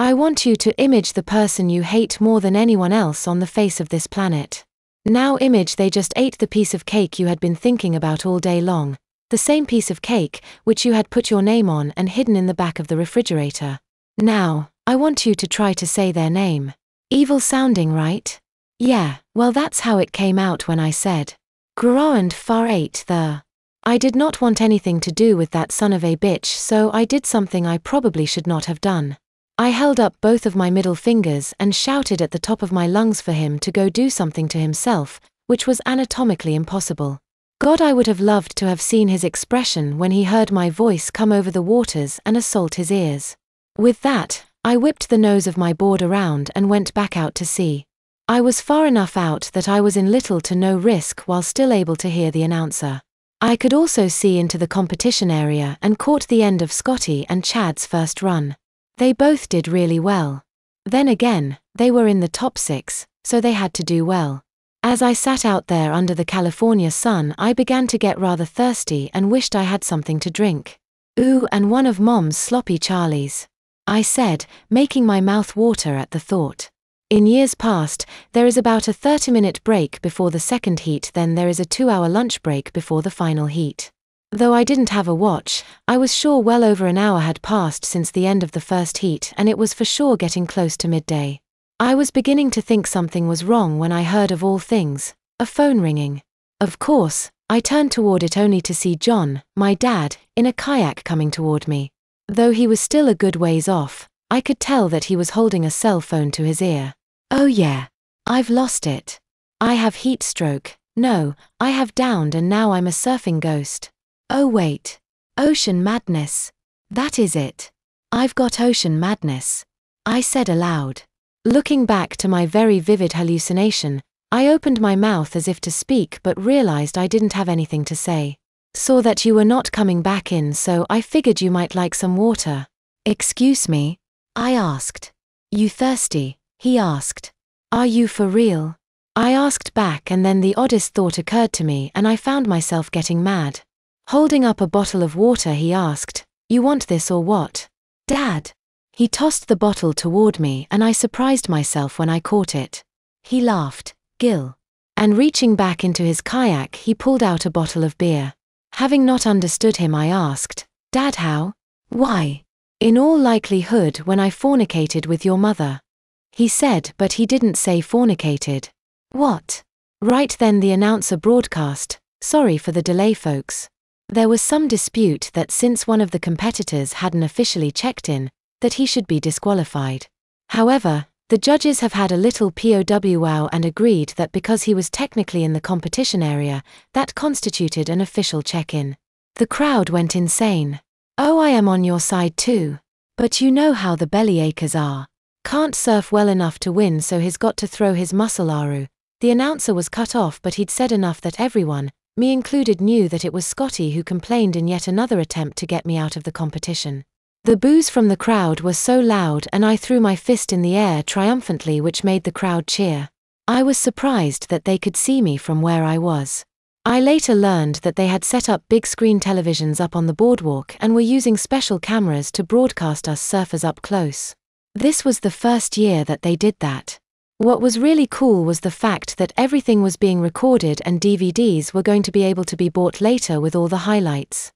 I want you to image the person you hate more than anyone else on the face of this planet. Now image they just ate the piece of cake you had been thinking about all day long, the same piece of cake which you had put your name on and hidden in the back of the refrigerator. Now, I want you to try to say their name. Evil sounding, right? Yeah, well that's how it came out when I said, "Grand far ate the." I did not want anything to do with that son of a bitch, so I did something I probably should not have done. I held up both of my middle fingers and shouted at the top of my lungs for him to go do something to himself, which was anatomically impossible. God, I would have loved to have seen his expression when he heard my voice come over the waters and assault his ears. With that, I whipped the nose of my board around and went back out to sea. I was far enough out that I was in little to no risk while still able to hear the announcer. I could also see into the competition area and caught the end of Scotty and Chad's first run. They both did really well. Then again, they were in the top 6, so they had to do well. As I sat out there under the California sun, I began to get rather thirsty and wished I had something to drink. Ooh, and one of Mom's sloppy Charlies, I said, making my mouth water at the thought. In years past, there is about a 30-minute break before the second heat, then there is a 2-hour lunch break before the final heat. Though I didn't have a watch, I was sure well over an hour had passed since the end of the first heat, and it was for sure getting close to midday. I was beginning to think something was wrong when I heard, of all things, a phone ringing. Of course, I turned toward it only to see John, my dad, in a kayak coming toward me. Though he was still a good ways off, I could tell that he was holding a cell phone to his ear. Oh yeah, I've lost it. I have heat stroke. No, I have downed and now I'm a surfing ghost. Oh wait. Ocean madness. That is it. I've got ocean madness, I said aloud. Looking back to my very vivid hallucination, I opened my mouth as if to speak but realized I didn't have anything to say. Saw that you were not coming back in, so I figured you might like some water. Excuse me? I asked. You thirsty? He asked. Are you for real? I asked back, and then the oddest thought occurred to me and I found myself getting mad. Holding up a bottle of water, he asked, "You want this or what?" Dad. He tossed the bottle toward me and I surprised myself when I caught it. He laughed, Gil. And reaching back into his kayak, he pulled out a bottle of beer. Having not understood him, I asked, Dad, how? Why? In all likelihood when I fornicated with your mother. He said, but he didn't say fornicated. What? Right then the announcer broadcast, "Sorry for the delay, folks. There was some dispute that since one of the competitors hadn't officially checked in, that he should be disqualified. However, the judges have had a little powwow and agreed that because he was technically in the competition area, that constituted an official check-in." The crowd went insane. Oh, I am on your side too. But you know how the bellyachers are. Can't surf well enough to win, so he's got to throw his muscle aru. The announcer was cut off, but he'd said enough that everyone, me included, knew that it was Scotty who complained in yet another attempt to get me out of the competition. The boos from the crowd were so loud and I threw my fist in the air triumphantly, which made the crowd cheer. I was surprised that they could see me from where I was. I later learned that they had set up big screen televisions up on the boardwalk and were using special cameras to broadcast us surfers up close. This was the first year that they did that. What was really cool was the fact that everything was being recorded and DVDs were going to be able to be bought later with all the highlights.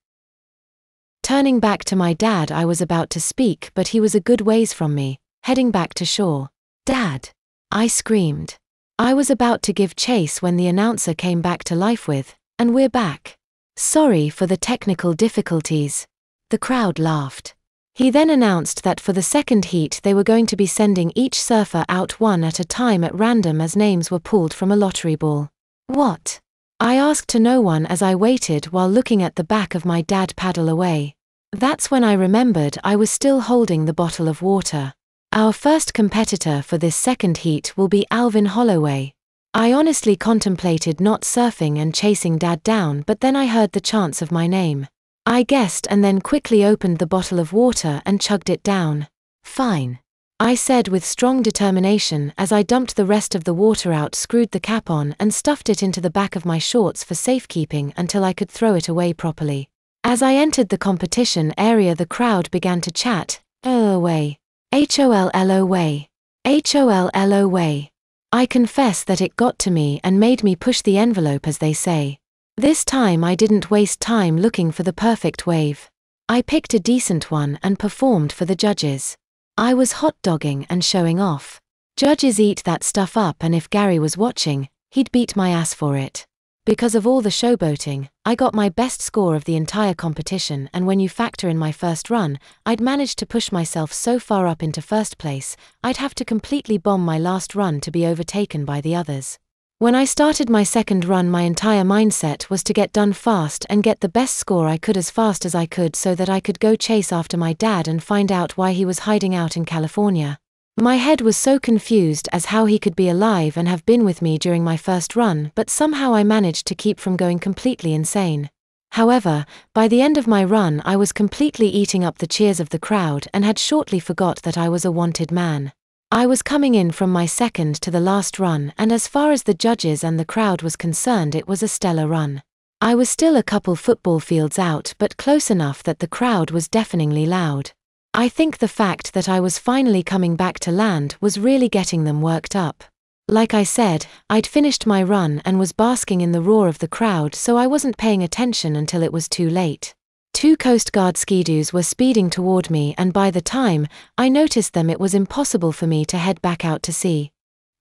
Turning back to my dad, I was about to speak, but he was a good ways from me, heading back to shore. Dad! I screamed. I was about to give chase when the announcer came back to life with, "And we're back. Sorry for the technical difficulties." The crowd laughed. He then announced that for the second heat they were going to be sending each surfer out one at a time at random as names were pulled from a lottery ball. What? I asked to no one as I waited while looking at the back of my dad paddle away. That's when I remembered I was still holding the bottle of water. Our first competitor for this second heat will be Alvin Holloway. I honestly contemplated not surfing and chasing Dad down, but then I heard the chants of my name. I guessed and then quickly opened the bottle of water and chugged it down. Fine, I said with strong determination as I dumped the rest of the water out, screwed the cap on and stuffed it into the back of my shorts for safekeeping until I could throw it away properly. As I entered the competition area, the crowd began to chat, "Oh, away. HOLLO way. HOLLO way. I confess that it got to me and made me push the envelope, as they say. This time I didn't waste time looking for the perfect wave. I picked a decent one and performed for the judges. I was hot-dogging and showing off. Judges eat that stuff up, and if Gary was watching, he'd beat my ass for it. Because of all the showboating, I got my best score of the entire competition, and when you factor in my first run, I'd managed to push myself so far up into first place, I'd have to completely bomb my last run to be overtaken by the others. When I started my second run, my entire mindset was to get done fast and get the best score I could as fast as I could, so that I could go chase after my dad and find out why he was hiding out in California. My head was so confused as how he could be alive and have been with me during my first run, but somehow I managed to keep from going completely insane. However, by the end of my run I was completely eating up the cheers of the crowd and had shortly forgot that I was a wanted man. I was coming in from my second to the last run, and as far as the judges and the crowd was concerned, it was a stellar run. I was still a couple football fields out, but close enough that the crowd was deafeningly loud. I think the fact that I was finally coming back to land was really getting them worked up. Like I said, I'd finished my run and was basking in the roar of the crowd, so I wasn't paying attention until it was too late. 2 Coast Guard skidoos were speeding toward me, and by the time I noticed them, it was impossible for me to head back out to sea.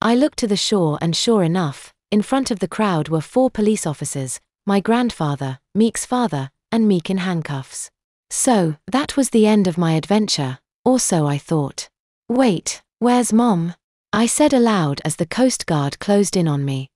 I looked to the shore, and sure enough, in front of the crowd were 4 police officers, my grandfather, Meek's father, and Meek in handcuffs. So, that was the end of my adventure, or so I thought. Wait, where's Mom? I said aloud as the Coast Guard closed in on me.